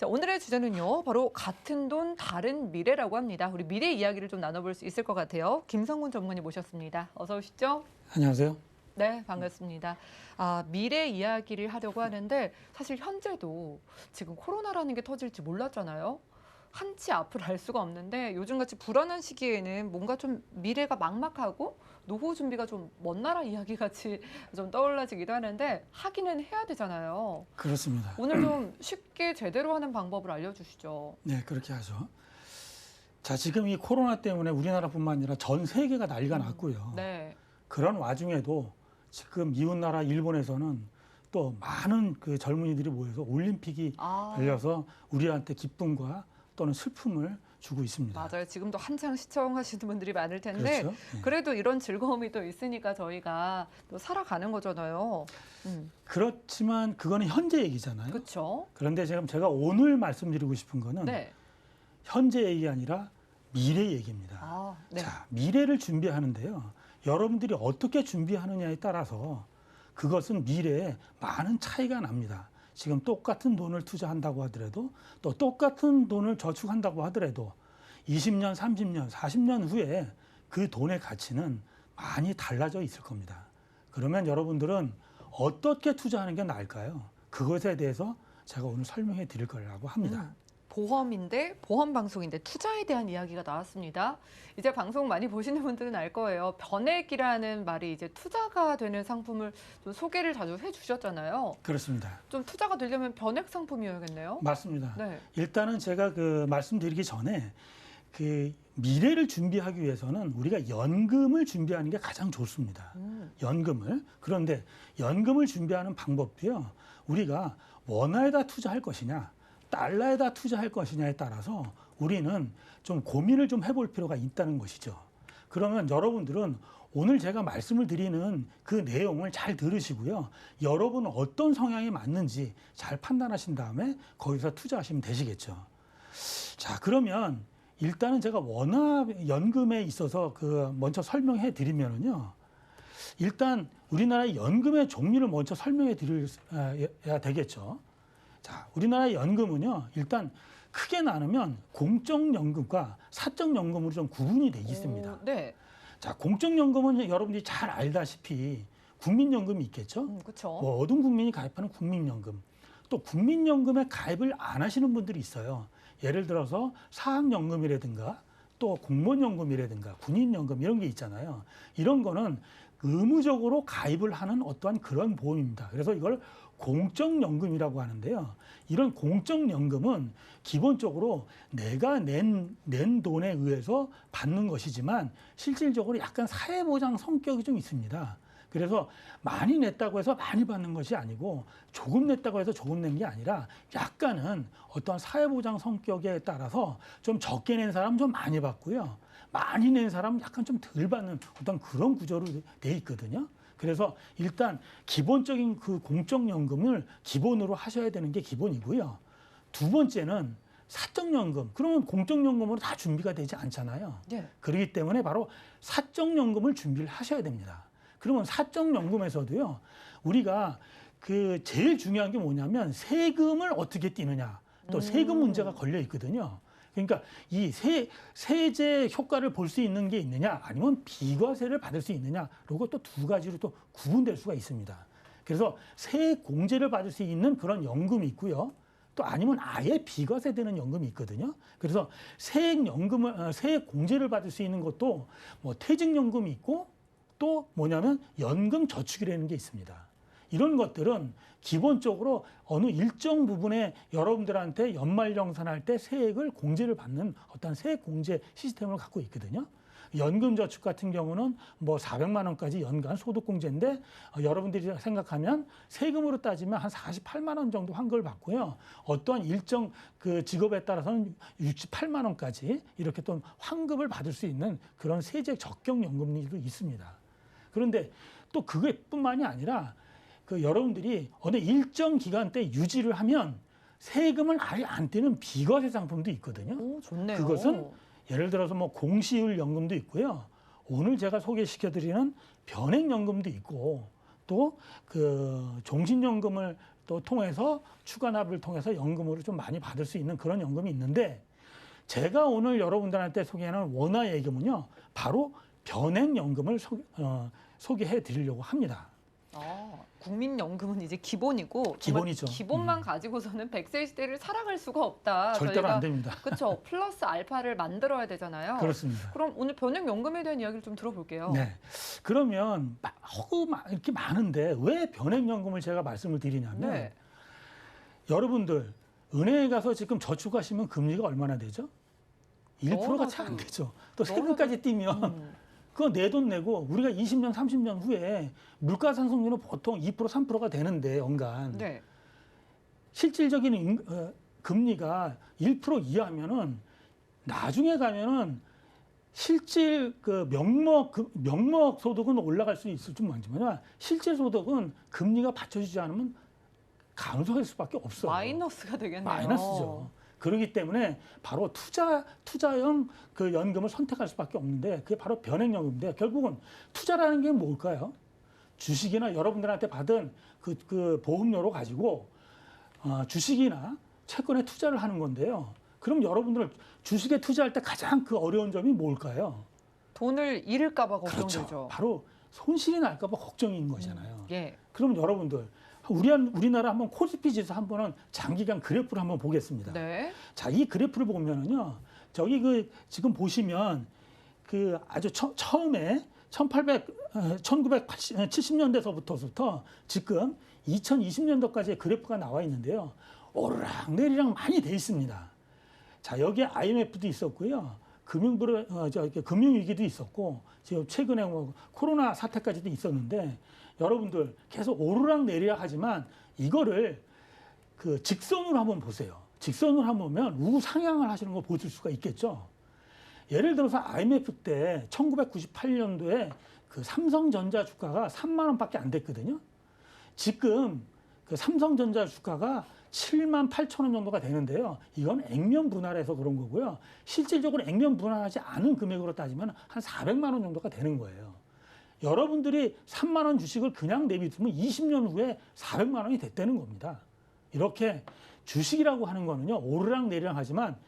자, 오늘의 주제는요, 바로 같은 돈 다른 미래라고 합니다. 우리 미래 이야기를 좀 나눠볼 수 있을 것 같아요. 김성군 전문의 모셨습니다. 어서 오시죠. 안녕하세요. 네, 반갑습니다. 미래 이야기를 하려고 하는데 사실 현재도 지금 코로나라는 게 터질지 몰랐잖아요. 한치 앞을 알 수가 없는데 요즘같이 불안한 시기에는 뭔가 좀 미래가 막막하고 노후 준비가 좀 먼 나라 이야기 같이 좀 떠올라지기도 하는데 하기는 해야 되잖아요. 그렇습니다. 오늘 좀 쉽게 제대로 하는 방법을 알려주시죠. 네, 그렇게 하죠. 자, 지금 이 코로나 때문에 우리나라뿐만 아니라 전 세계가 난리가 났고요. 네. 그런 와중에도 지금 이웃나라 일본에서는 또 많은 그 젊은이들이 모여서 올림픽이 열려서 우리한테 기쁨과 또는 슬픔을 주고 있습니다. 맞아요. 지금도 한창 시청하시는 분들이 많을 텐데 그렇죠? 네. 그래도 이런 즐거움이 또 있으니까 저희가 또 살아가는 거잖아요. 그렇지만 그거는 현재 얘기잖아요. 그렇죠. 그런데 지금 제가 오늘 말씀드리고 싶은 거는 네. 현재 얘기 아니라 미래 얘기입니다. 네. 자, 미래를 준비하는데요. 여러분들이 어떻게 준비하느냐에 따라서 그것은 미래에 많은 차이가 납니다. 지금 똑같은 돈을 투자한다고 하더라도 또 똑같은 돈을 저축한다고 하더라도 20년, 30년, 40년 후에 그 돈의 가치는 많이 달라져 있을 겁니다. 그러면 여러분들은 어떻게 투자하는 게 나을까요? 그것에 대해서 제가 오늘 설명해 드릴 거라고 합니다. 보험인데 보험 방송인데 투자에 대한 이야기가 나왔습니다. 이제 방송 많이 보시는 분들은 알 거예요. 변액이라는 말이 이제 투자가 되는 상품을 좀 소개를 자주 해주셨잖아요. 그렇습니다. 좀 투자가 되려면 변액 상품이어야겠네요. 맞습니다. 네. 일단은 제가 그 말씀드리기 전에 그 미래를 준비하기 위해서는 우리가 연금을 준비하는 게 가장 좋습니다. 연금을. 그런데 연금을 준비하는 방법도요. 우리가 원화에다 투자할 것이냐 달러에다 투자할 것이냐에 따라서 우리는 좀 고민을 좀 해볼 필요가 있다는 것이죠. 그러면 여러분들은 오늘 제가 말씀을 드리는 그 내용을 잘 들으시고요. 여러분은 어떤 성향이 맞는지 잘 판단하신 다음에 거기서 투자하시면 되시겠죠. 자, 그러면 일단은 제가 원화 연금에 있어서 그 먼저 설명해 드리면은요. 일단 우리나라의 연금의 종류를 먼저 설명해 드려야 되겠죠. 자, 우리나라의 연금은요, 일단 크게 나누면 공적연금과 사적연금으로 좀 구분이 되어 있습니다. 네. 자, 공적연금은 여러분들이 잘 알다시피 국민연금이 있겠죠? 그렇죠. 모든 국민이 가입하는 국민연금. 또 국민연금에 가입을 안 하시는 분들이 있어요. 예를 들어서 사학연금이라든가 또 공무원연금이라든가 군인연금 이런 게 있잖아요. 이런 거는 의무적으로 가입을 하는 어떠한 그런 보험입니다. 그래서 이걸 공적연금이라고 하는데요. 이런 공적연금은 기본적으로 내가 낸 돈에 의해서 받는 것이지만 실질적으로 약간 사회보장 성격이 좀 있습니다. 그래서 많이 냈다고 해서 많이 받는 것이 아니고 조금 냈다고 해서 조금 낸 게 아니라 약간은 어떤 사회보장 성격에 따라서 좀 적게 낸 사람은 좀 많이 받고요. 많이 낸 사람은 약간 좀 덜 받는 어떤 그런 구조로 돼 있거든요. 그래서 일단 기본적인 그 공적연금을 기본으로 하셔야 되는 게 기본이고요. 두 번째는 사적연금. 그러면 공적연금으로 다 준비가 되지 않잖아요. 네. 그렇기 때문에 바로 사적연금을 준비를 하셔야 됩니다. 그러면 사적연금에서도요, 우리가 그 제일 중요한 게 뭐냐면 세금을 어떻게 떼느냐. 또 세금 문제가 걸려 있거든요. 그러니까 이 세제 효과를 볼 수 있는 게 있느냐 아니면 비과세를 받을 수 있느냐 그리고 또 두 가지로 또 구분될 수가 있습니다. 그래서 세액 공제를 받을 수 있는 그런 연금이 있고요. 또 아니면 아예 비과세되는 연금이 있거든요. 그래서 세액 공제를 받을 수 있는 것도 뭐 퇴직연금이 있고 또 뭐냐면 연금 저축이라는 게 있습니다. 이런 것들은 기본적으로 어느 일정 부분에 여러분들한테 연말정산할 때 세액을 공제를 받는 어떤 세액 공제 시스템을 갖고 있거든요. 연금저축 같은 경우는 뭐 400만 원까지 연간 소득공제인데 여러분들이 생각하면 세금으로 따지면 한 48만 원 정도 환급을 받고요. 어떠한 일정 그 직업에 따라서는 68만 원까지 이렇게 또 환급을 받을 수 있는 그런 세제 적격연금도 있습니다. 그런데 또 그것뿐만이 아니라 그 여러분들이 어느 일정 기간 때 유지를 하면 세금을 아예 안 떼는 비과세 상품도 있거든요. 오, 좋네요. 그것은 예를 들어서 뭐 공시율 연금도 있고요. 오늘 제가 소개시켜드리는 변액연금도 있고 또 그 종신연금을 또 통해서 추가 납입을 통해서 연금으로 좀 많이 받을 수 있는 그런 연금이 있는데 제가 오늘 여러분들한테 소개하는 원화 예금은요. 바로 변액연금을 소개해 드리려고 합니다. 국민연금은 이제 기본이고 정말 기본이죠. 기본만 가지고서는 100세 시대를 살아갈 수가 없다. 절대로 저희가, 안 됩니다. 그렇죠. 플러스 알파를 만들어야 되잖아요. 그렇습니다. 그럼 오늘 변액연금에 대한 이야기를 좀 들어볼게요. 네. 그러면 이렇게 많은데 왜 변액연금을 제가 말씀을 드리냐면 네. 여러분들 은행에 가서 지금 저축하시면 금리가 얼마나 되죠? 1%가 채 안 되죠. 또 세금까지 띄면 그거 내 돈 내고 우리가 20년, 30년 후에 물가 상승률은 보통 2%, 3%가 되는데 연간 네. 실질적인 금리가 1% 이하면은 나중에 가면은 실질 그 명목 소득은 올라갈 수 있을지 모르지만 실질 소득은 금리가 받쳐주지 않으면 감소할 수밖에 없어요. 마이너스가 되겠네요. 마이너스죠. 그렇기 때문에 바로 투자형 그 연금을 선택할 수밖에 없는데 그게 바로 변액연금인데 결국은 투자라는 게 뭘까요? 주식이나 여러분들한테 받은 그 보험료로 가지고 주식이나 채권에 투자를 하는 건데요. 그럼 여러분들 주식에 투자할 때 가장 그 어려운 점이 뭘까요? 돈을 잃을까 봐 걱정되죠. 그렇죠. 바로 손실이 날까 봐 걱정인 거잖아요. 예. 그럼 여러분들 우리나라 한번 코스피 지수 한번은 장기간 그래프를 한번 보겠습니다. 네. 자, 이 그래프를 보면은요. 저기 지금 보시면 그 아주 처음에 1970년대서부터 지금 2020년도까지의 그래프가 나와 있는데요. 오르락내리락 많이 돼 있습니다. 자, 여기에 IMF도 있었고요. 금융위기도 있었고, 지금 최근에 뭐 코로나 사태까지도 있었는데, 여러분들 계속 오르락내리락 하지만 이거를 그 직선으로 한번 보세요. 직선으로 한번 보면 우상향을 하시는 거 보실 수가 있겠죠. 예를 들어서 IMF 때 1998년도에 그 삼성전자 주가가 3만 원밖에 안 됐거든요. 지금 그 삼성전자 주가가 7만 8천 원 정도가 되는데요. 이건 액면 분할해서 그런 거고요. 실질적으로 액면 분할하지 않은 금액으로 따지면 한 400만 원 정도가 되는 거예요. 여러분들이 3만 원 주식을 그냥 내비두면 20년 후에 400만 원이 됐다는 겁니다. 이렇게 주식이라고 하는 거는요. 오르락내리락 하지만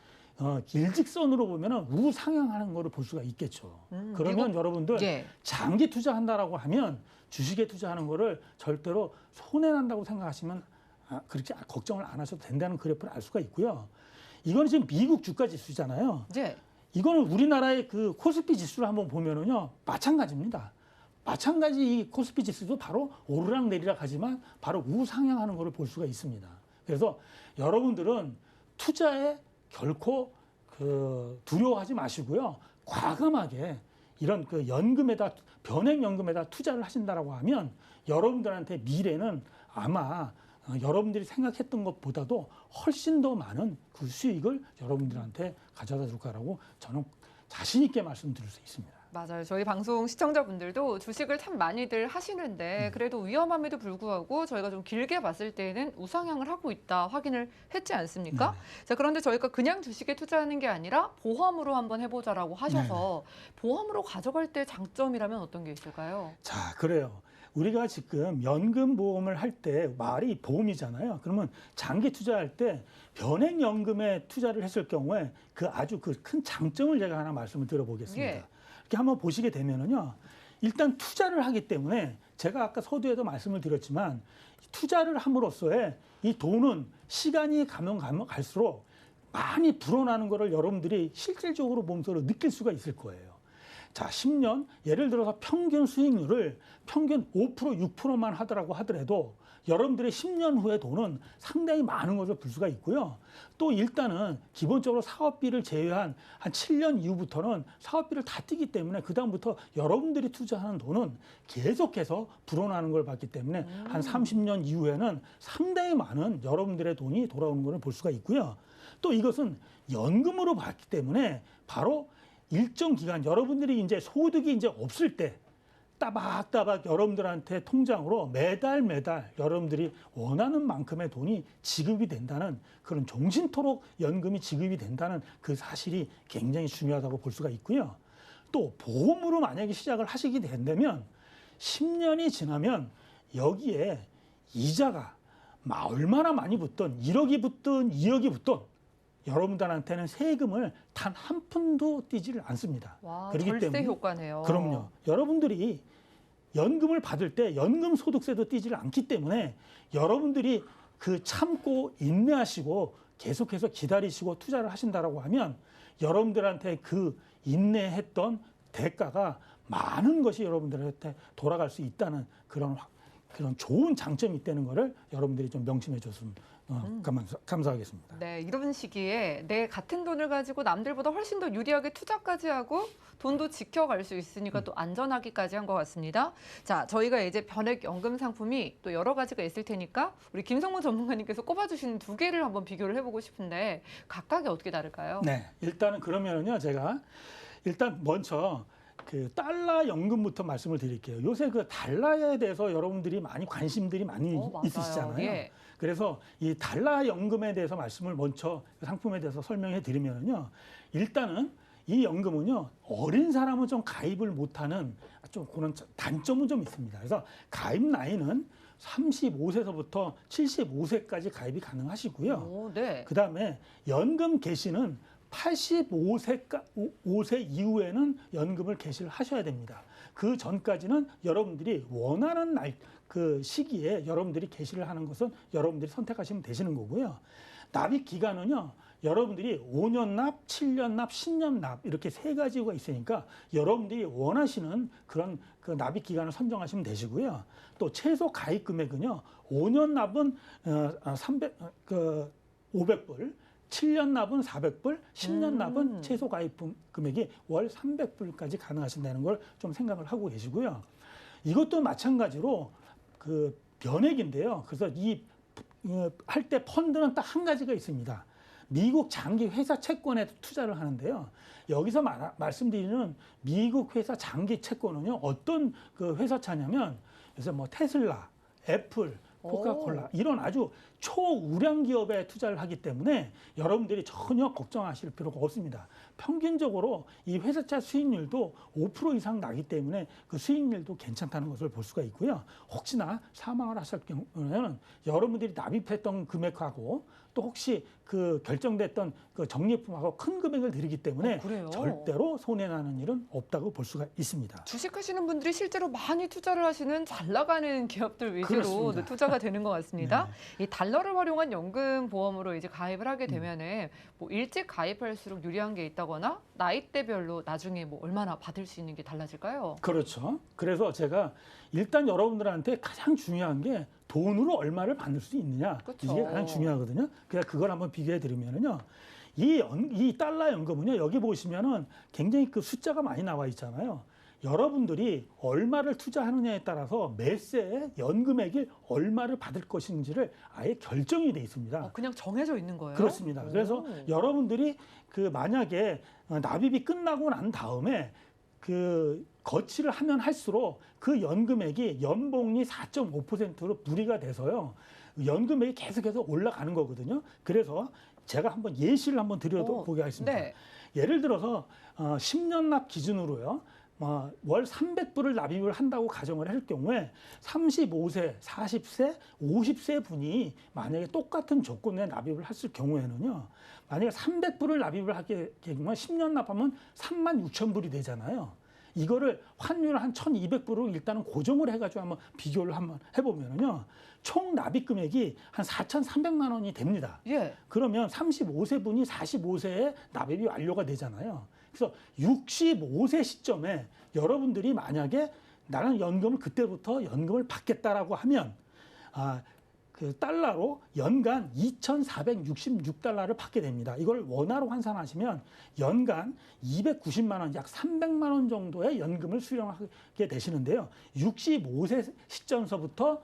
일직선으로 보면은 우상향하는 거를 볼 수가 있겠죠. 그러면 여러분들 예. 장기 투자한다라고 하면 주식에 투자하는 거를 절대로 손해난다고 생각하시면 그렇게 걱정을 안 하셔도 된다는 그래프를 알 수가 있고요. 이거는 지금 미국 주가 지수잖아요. 예. 이거는 우리나라의 그 코스피 지수를 한번 보면은요. 마찬가지입니다. 마찬가지 이 코스피 지수도 바로 오르락내리락 하지만 바로 우상향하는 것을 볼 수가 있습니다. 그래서 여러분들은 투자에 결코 두려워하지 마시고요. 과감하게 이런 그 변액연금에다 투자를 하신다라고 하면 여러분들한테 미래는 아마 여러분들이 생각했던 것보다도 훨씬 더 많은 그 수익을 여러분들한테 가져다 줄 거라고 저는 자신 있게 말씀드릴 수 있습니다. 맞아요. 저희 방송 시청자분들도 주식을 참 많이들 하시는데 그래도 위험함에도 불구하고 저희가 좀 길게 봤을 때는 우상향을 하고 있다 확인을 했지 않습니까? 네. 자, 그런데 저희가 그냥 주식에 투자하는 게 아니라 보험으로 한번 해보자라고 하셔서 보험으로 가져갈 때 장점이라면 어떤 게 있을까요? 자, 그래요. 우리가 지금 연금보험을 할 때 말이 보험이잖아요. 그러면 장기 투자할 때 변액연금에 투자를 했을 경우에 그 아주 그 큰 장점을 제가 하나 말씀을 드려보겠습니다. 예. 이렇게 한번 보시게 되면은요. 일단 투자를 하기 때문에 제가 아까 서두에도 말씀을 드렸지만 투자를 함으로써의 이 돈은 시간이 가면 갈수록 많이 불어나는 거를 여러분들이 실질적으로 몸소로 느낄 수가 있을 거예요. 자, 10년 예를 들어서 평균 수익률을 평균 5%, 6%만 하더라도 여러분들의 10년 후의 돈은 상당히 많은 것을 볼 수가 있고요. 또 일단은 기본적으로 사업비를 제외한 한 7년 이후부터는 사업비를 다 떼기 때문에 그다음부터 여러분들이 투자하는 돈은 계속해서 불어나는 걸 봤기 때문에 한 30년 이후에는 상당히 많은 여러분들의 돈이 돌아오는 것을 볼 수가 있고요. 또 이것은 연금으로 봤기 때문에 바로 일정 기간 여러분들이 이제 소득이 이제 없을 때 따박따박 여러분들한테 통장으로 매달 여러분들이 원하는 만큼의 돈이 지급이 된다는 그런 종신토록 연금이 지급이 된다는 그 사실이 굉장히 중요하다고 볼 수가 있고요. 또 보험으로 만약에 시작을 하시게 된다면 10년이 지나면 여기에 이자가 얼마나 많이 붙든 1억이 붙든 2억이 붙든 여러분들한테는 세금을 단 한 푼도 떼지를 않습니다. 와, 그렇기 절세 때문에 효과네요. 그럼요. 여러분들이 연금을 받을 때 연금 소득세도 떼지를 않기 때문에 여러분들이 그 참고 인내하시고 계속해서 기다리시고 투자를 하신다라고 하면 여러분들한테 그 인내했던 대가가 많은 것이 여러분들한테 돌아갈 수 있다는 그런 좋은 장점이 있다는 거를 여러분들이 좀 명심해 줬으면 감사하겠습니다. 네, 이런 시기에 내 같은 돈을 가지고 남들보다 훨씬 더 유리하게 투자까지 하고 돈도 지켜갈 수 있으니까 또 안전하기까지 한 것 같습니다. 자, 저희가 이제 변액 연금 상품이 또 여러 가지가 있을 테니까 우리 김성문 전문가님께서 꼽아주신 두 개를 한번 비교를 해보고 싶은데 각각이 어떻게 다를까요? 네, 일단은 그러면은요, 제가 일단 먼저 그 달러 연금부터 말씀을 드릴게요. 요새 그 달러에 대해서 여러분들이 많이 관심들이 많이 맞아요. 있으시잖아요. 예. 그래서 이 달러 연금에 대해서 말씀을 먼저 상품에 대해서 설명해 드리면요. 일단은 이 연금은요, 어린 사람은 좀 가입을 못하는 좀 그런 단점은 좀 있습니다. 그래서 가입 나이는 35세서부터 75세까지 가입이 가능하시고요. 오, 네. 그 다음에 연금 개시는 85세 이후에는 연금을 개시를 하셔야 됩니다. 그 전까지는 여러분들이 원하는 그 시기에 여러분들이 개시를 하는 것은 여러분들이 선택하시면 되시는 거고요. 납입 기간은요, 여러분들이 5년 납, 7년 납, 10년 납 이렇게 세 가지가 있으니까 여러분들이 원하시는 그런 그 납입 기간을 선정하시면 되시고요. 또 최소 가입 금액은요, 5년 납은 500불, 7년 납은 400불, 10년 납은 최소 가입 금액이 월 300불까지 가능하신다는 걸 좀 생각을 하고 계시고요. 이것도 마찬가지로 그 변액인데요. 그래서 할 때 펀드는 딱 한 가지가 있습니다. 미국 장기 회사 채권에 투자를 하는데요. 여기서 말씀드리는 미국 회사 장기 채권은요, 어떤 그 회사차냐면, 그래서 뭐 테슬라, 애플, 코카콜라 이런 아주 초우량 기업에 투자를 하기 때문에 여러분들이 전혀 걱정하실 필요가 없습니다. 평균적으로 이 회사차 수익률도 5% 이상 나기 때문에 그 수익률도 괜찮다는 것을 볼 수가 있고요. 혹시나 사망을 하실 경우에는 여러분들이 납입했던 금액하고 또 혹시 그 결정됐던 그 적립금하고 큰 금액을 드리기 때문에 그래요? 절대로 손해나는 일은 없다고 볼 수가 있습니다. 주식하시는 분들이 실제로 많이 투자를 하시는 잘 나가는 기업들 위주로 그렇습니다. 투자가 되는 것 같습니다. 네. 이 달러를 활용한 연금 보험으로 이제 가입을 하게 되면은 뭐 일찍 가입할수록 유리한 게 있다거나 나이대별로 나중에 뭐 얼마나 받을 수 있는 게 달라질까요? 그렇죠. 그래서 제가 일단 여러분들한테 가장 중요한 게 돈으로 얼마를 받을 수 있느냐. 그렇죠. 이게 가장 중요하거든요. 그래서 그걸 한번 비교해 드리면은요. 이 달러 연금은요. 여기 보시면은 굉장히 그 숫자가 많이 나와 있잖아요. 여러분들이 얼마를 투자하느냐에 따라서 매세에 연금액이 얼마를 받을 것인지를 아예 결정이 돼 있습니다. 그냥 정해져 있는 거예요? 그렇습니다. 그래서 여러분들이 그 만약에 납입이 끝나고 난 다음에 그 거치를 하면 할수록 그 연금액이 연봉이 4.5%로 불이가 돼서요. 연금액이 계속해서 올라가는 거거든요. 그래서 제가 한번 예시를 한번 드려도 보게 하겠습니다. 네. 예를 들어서 10년 납 기준으로요. 월 300불을 납입을 한다고 가정을 할 경우에 35세, 40세, 50세 분이 만약에 똑같은 조건에 납입을 했을 경우에는요. 만약에 300불을 납입을 하게 되면 10년 납하면 36,000불이 되잖아요. 이거를 환율 한 1,200불로 일단은 고정을 해가지고 한번 비교를 한번 해보면요. 총 납입 금액이 한 4,300만 원이 됩니다. 예. 그러면 35세 분이 45세에 납입이 완료가 되잖아요. 그래서 65세 시점에 여러분들이 만약에 나는 연금을 그때부터 연금을 받겠다라고 하면 그 달러로 연간 2,466달러를 받게 됩니다. 이걸 원화로 환산하시면 연간 290만 원, 약 300만 원 정도의 연금을 수령하게 되시는데요. 65세 시점서부터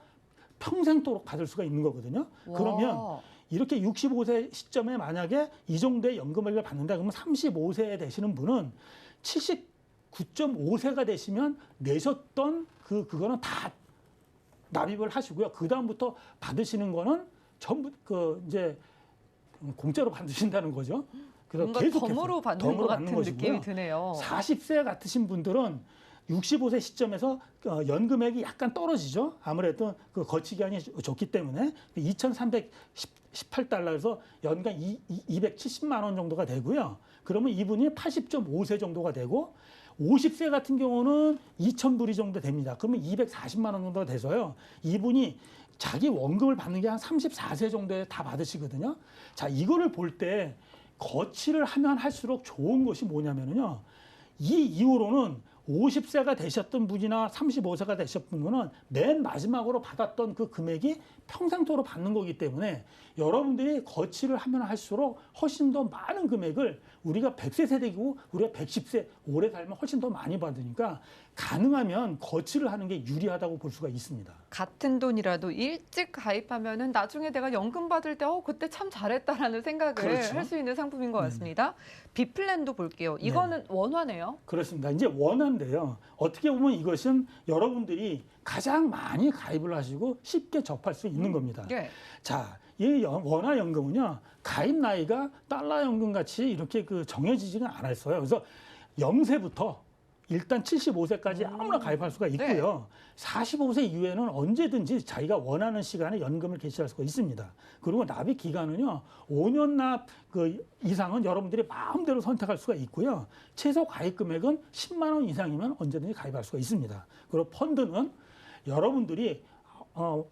평생도록 받을 수가 있는 거거든요. 그러면 이렇게 65세 시점에 만약에 이 정도의 연금을 받는다 그러면 35세에 되시는 분은 79.5세가 되시면 내셨던 그거는 다 납입을 하시고요. 그 다음부터 받으시는 거는 전부 이제 공짜로 받으신다는 거죠. 그래서 뭔가 계속해서 덤으로 받는 것 같은 것이고요. 느낌이 드네요. 40세 같으신 분들은 65세 시점에서 연금액이 약간 떨어지죠. 아무래도 그 거치기한이 좋기 때문에 2,318달러에서 연간 270만 원 정도가 되고요. 그러면 이분이 80.5세 정도가 되고 50세 같은 경우는 2,000불이 정도 됩니다. 그러면 240만 원 정도가 돼서요. 이분이 자기 원금을 받는 게 한 34세 정도에 다 받으시거든요. 자, 이거를 볼 때 거치를 하면 할수록 좋은 것이 뭐냐면요. 이 이후로는 50세가 되셨던 분이나 35세가 되셨던 분은 맨 마지막으로 받았던 그 금액이 평생토록 받는 거기 때문에 여러분들이 거치를 하면 할수록 훨씬 더 많은 금액을 우리가 100세 세대이고 우리가 110세 오래 살면 훨씬 더 많이 받으니까 가능하면 거치를 하는 게 유리하다고 볼 수가 있습니다. 같은 돈이라도 일찍 가입하면은 나중에 내가 연금 받을 때 그때 참 잘했다라는 생각을 그렇죠. 할 수 있는 상품인 것 같습니다. B플랜도 볼게요. 이거는 원화네요. 그렇습니다. 이제 원화인데요. 어떻게 보면 이것은 여러분들이 가장 많이 가입을 하시고 쉽게 접할 수 있는 겁니다. 예. 자, 이 원화 연금은요. 가입 나이가 달러 연금 같이 이렇게 정해지지가 않았어요. 그래서 0세부터 일단 75세까지 아무나 가입할 수가 있고요. 45세 이후에는 언제든지 자기가 원하는 시간에 연금을 개시할 수가 있습니다. 그리고 납입 기간은요. 5년 납 이상은 여러분들이 마음대로 선택할 수가 있고요. 최소 가입 금액은 10만 원 이상이면 언제든지 가입할 수가 있습니다. 그리고 펀드는 여러분들이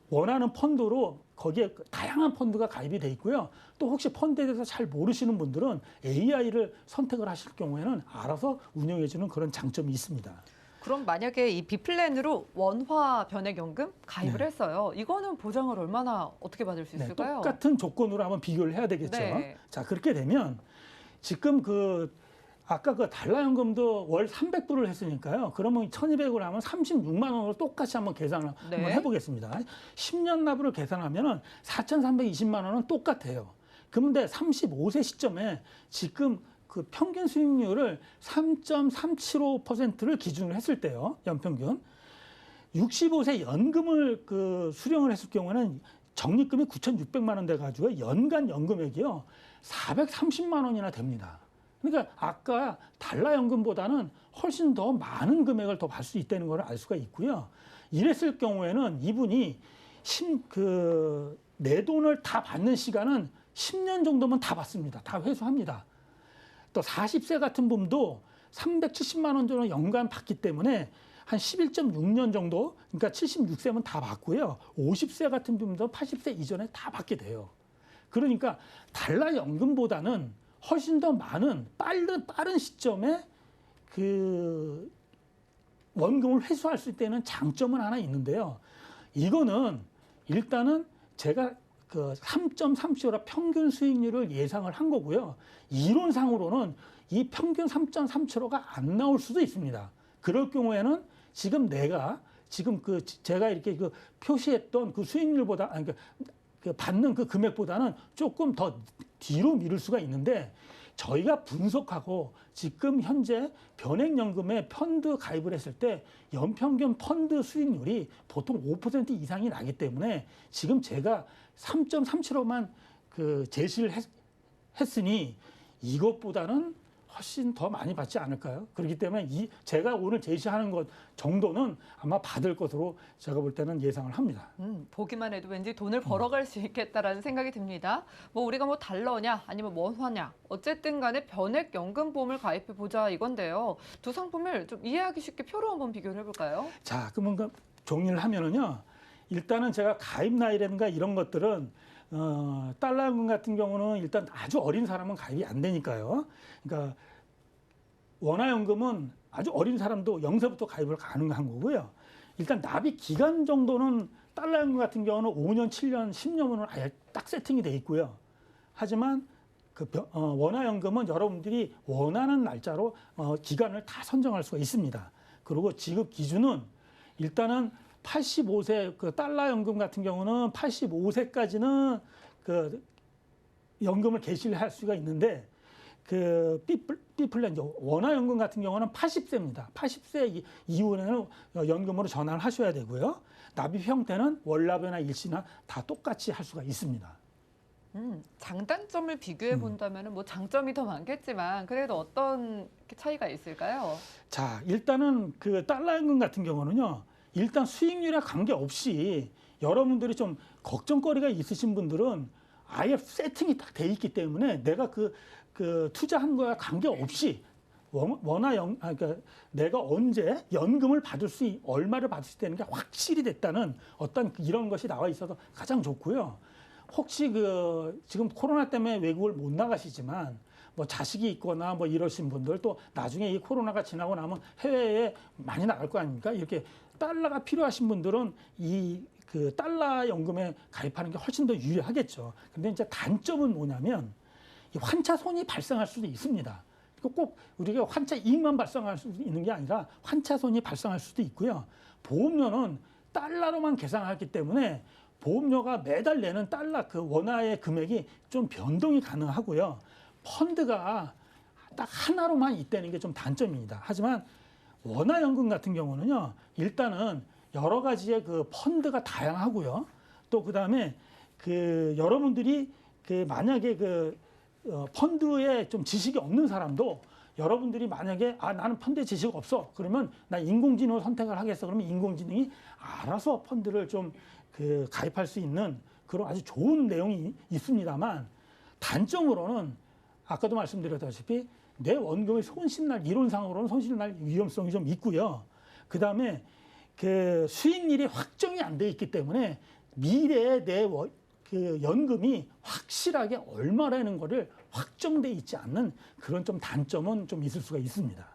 원하는 펀드로 거기에 다양한 펀드가 가입이 돼 있고요. 또 혹시 펀드에 대해서 잘 모르시는 분들은 AI를 선택을 하실 경우에는 알아서 운영해주는 그런 장점이 있습니다. 그럼 만약에 이 B플랜으로 원화 변액연금 가입을 했어요. 이거는 보장을 얼마나 어떻게 받을 수 있을까요? 똑같은 조건으로 한번 비교를 해야 되겠죠. 네. 자, 그렇게 되면 지금 아까 달러 연금도 월 300불을 했으니까요. 그러면 1,200을 하면 36만 원으로 똑같이 한번 계산을 한번 해보겠습니다. 10년 납으로 계산하면 4,320만 원은 똑같아요. 그런데 35세 시점에 지금 그 평균 수익률을 3.375%를 기준으로 했을 때요. 연평균. 65세 연금을 수령을 했을 경우에는 적립금이 9,600만 원 돼가지고 연간 연금액이요. 430만 원이나 됩니다. 그러니까 아까 달러 연금보다는 훨씬 더 많은 금액을 더 받을 수 있다는 걸 알 수가 있고요. 이랬을 경우에는 이분이 내 돈을 다 받는 시간은 10년 정도면 다 받습니다. 다 회수합니다. 또 40세 같은 분도 370만 원 정도 연간 받기 때문에 한 11.6년 정도, 그러니까 76세면 다 받고요. 50세 같은 분도 80세 이전에 다 받게 돼요. 그러니까 달러 연금보다는 훨씬 더 많은 빠른 시점에 원금을 회수할 수 있다는 장점은 하나 있는데요. 이거는 일단은 제가 3.37로 평균 수익률을 예상을 한 거고요. 이론상으로는 이 평균 3.37호가 안 나올 수도 있습니다. 그럴 경우에는 지금 제가 이렇게 표시했던 그 수익률보다, 아니, 받는 그 금액보다는 조금 더 뒤로 미룰 수가 있는데 저희가 분석하고 지금 현재 변액연금에 펀드 가입을 했을 때 연평균 펀드 수익률이 보통 5% 이상이 나기 때문에 지금 제가 3.37호만 제시를 했으니 이것보다는 훨씬 더 많이 받지 않을까요? 그렇기 때문에 제가 오늘 제시하는 것 정도는 아마 받을 것으로 제가 볼 때는 예상을 합니다. 보기만 해도 왠지 돈을 벌어갈 수 있겠다라는 생각이 듭니다. 우리가 달러냐 아니면 원화냐 어쨌든 간에 변액연금보험을 가입해 보자 이건데요. 두 상품을 좀 이해하기 쉽게 표로 한번 비교를 해볼까요? 자, 그러면 정리를 하면은요. 일단은 제가 가입 나이라든가 이런 것들은 달러 연금 같은 경우는 일단 아주 어린 사람은 가입이 안 되니까요. 그러니까 원화 연금은 아주 어린 사람도 0세부터 가입을 가능한 거고요. 일단 납입 기간 정도는 달러 연금 같은 경우는 5년, 7년, 10년은 아예 딱 세팅이 돼 있고요. 하지만 원화 연금은 여러분들이 원하는 날짜로 기간을 다 선정할 수가 있습니다. 그리고 지급 기준은 일단은 85세 달러 연금 같은 경우는 85세까지는 연금을 개시를 할 수가 있는데 B플랜 원화 연금 같은 경우는 80세입니다. 80세 이후에는 연금으로 전환을 하셔야 되고요. 납입 형태는 월납이나 일시나 다 똑같이 할 수가 있습니다. 장단점을 비교해 본다면 뭐 장점이 더 많겠지만 그래도 어떤 차이가 있을까요? 자, 일단은 그 달러 연금 같은 경우는요. 일단 수익률에 관계없이 여러분들이 좀 걱정거리가 있으신 분들은 아예 세팅이 딱 돼 있기 때문에 내가 그 투자한 거에 관계없이 그러니까 내가 언제 연금을 얼마를 받을 수 있다는 게 확실히 됐다는 어떤 이런 것이 나와 있어서 가장 좋고요. 혹시 지금 코로나 때문에 외국을 못 나가시지만 뭐 자식이 있거나 뭐 이러신 분들 또 나중에 이 코로나가 지나고 나면 해외에 많이 나갈 거 아닙니까? 이렇게 달러가 필요하신 분들은 그 달러 연금에 가입하는 게 훨씬 더 유리하겠죠. 근데 이제 단점은 뭐냐면 이 환차 손이 발생할 수도 있습니다. 꼭 우리가 환차 이익만 발생할 수 있는 게 아니라 환차 손이 발생할 수도 있고요. 보험료는 달러로만 계산하기 때문에 보험료가 매달 내는 달러 그 원화의 금액이 좀 변동이 가능하고요. 펀드가 딱 하나로만 있다는 게 좀 단점입니다. 하지만 원화연금 같은 경우는요, 일단은 여러 가지의 그 펀드가 다양하고요. 또 그다음에 여러분들이 만약에 펀드에 좀 지식이 없는 사람도 여러분들이 만약에 나는 펀드에 지식 없어. 그러면 나 인공지능을 선택을 하겠어. 그러면 인공지능이 알아서 펀드를 좀 가입할 수 있는 그런 아주 좋은 내용이 있습니다만 단점으로는 아까도 말씀드렸다시피 내 원금의 이론상으로는 손실날 위험성이 좀 있고요. 그다음에 수익률이 확정이 안 돼 있기 때문에 미래에 내 연금이 확실하게 얼마라는 거를 확정돼 있지 않는 그런 좀 단점은 좀 있을 수가 있습니다.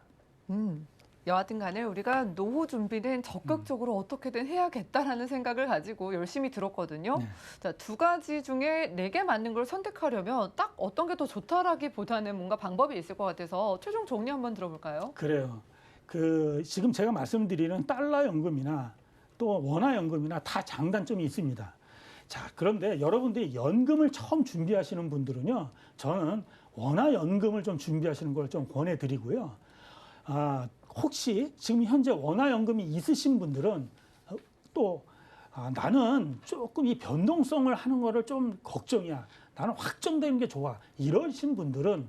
여하튼 간에 우리가 노후 준비는 적극적으로 어떻게든 해야겠다라는 생각을 가지고 열심히 들었거든요. 네. 자, 두 가지 중에 내게 맞는 걸 선택하려면 딱 어떤 게 더 좋다라기보다는 뭔가 방법이 있을 것 같아서 최종 정리 한번 들어볼까요? 그래요. 지금 제가 말씀드리는 달러 연금이나 또 원화 연금이나 다 장단점이 있습니다. 자, 그런데 여러분들이 연금을 처음 준비하시는 분들은요, 저는 원화 연금을 좀 준비하시는 걸 좀 권해드리고요. 혹시 지금 현재 원화 연금이 있으신 분들은 또 나는 조금 이 변동성을 하는 거를 좀 걱정이야. 나는 확정되는 게 좋아. 이러신 분들은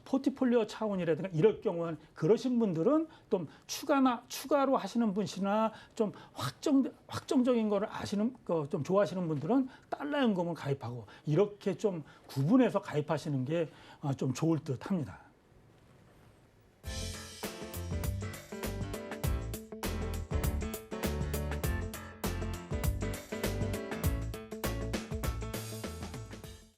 포트폴리오 차원이라든가 이럴 경우는 그러신 분들은 좀 추가로 하시는 분이나 좀 확정적인 거를 좀 좋아하시는 분들은 달러 연금을 가입하고 이렇게 좀 구분해서 가입하시는 게 좀 좋을 듯 합니다.